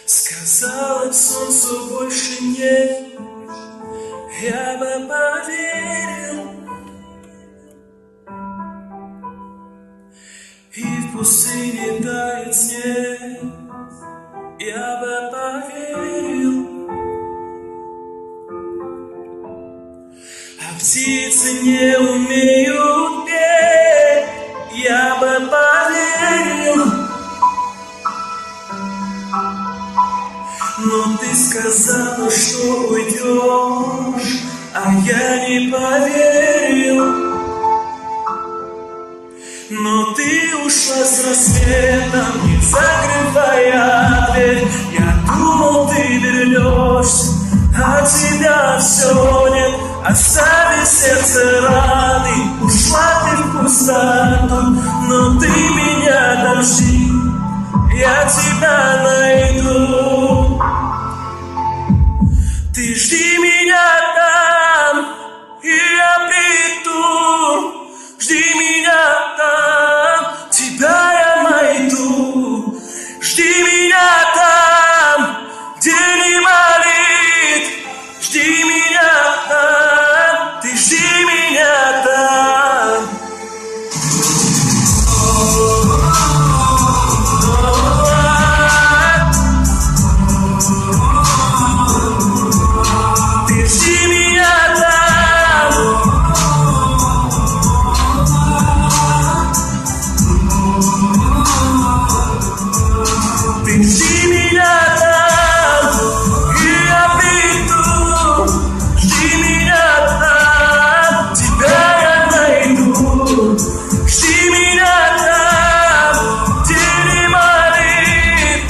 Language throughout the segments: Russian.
Сказала солнцу больше нет, я бы поверил. И в пустыне тает снег, я бы поверил. А птицы не умеют петь, я бы поверил. Но ты сказала, что уйдешь, а я не поверил. Но ты ушла с рассветом, не закрывая дверь. Я думал, ты вернешься, а тебя все нет. Оставив сердце раны, ушла ты в пустоту. Но ты меня дожди, я тебя найду. Ты жди меня там, и я приду. Жди меня там, тебя я найду. Жди меня там, где не болит. Жди меня там, ты жди меня там. Ты жди меня там. Ты жди меня там, и я приду. Жди меня там, тебя я найду. Жди меня там, где не болит.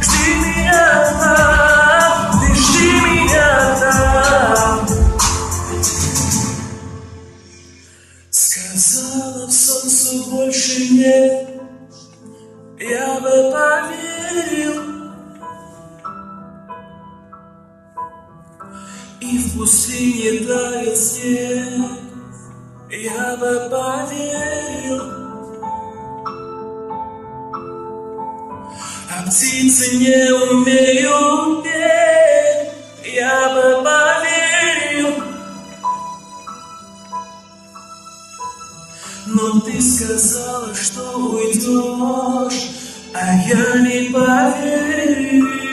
Жди меня там, ты жди меня там. Сказала солнцу больше нет, я бы поверил. И в пустыне тает снег, я бы поверил. А птицы не умеют петь, я бы поверил. Но ты сказала, что уйдешь, а я не поверил.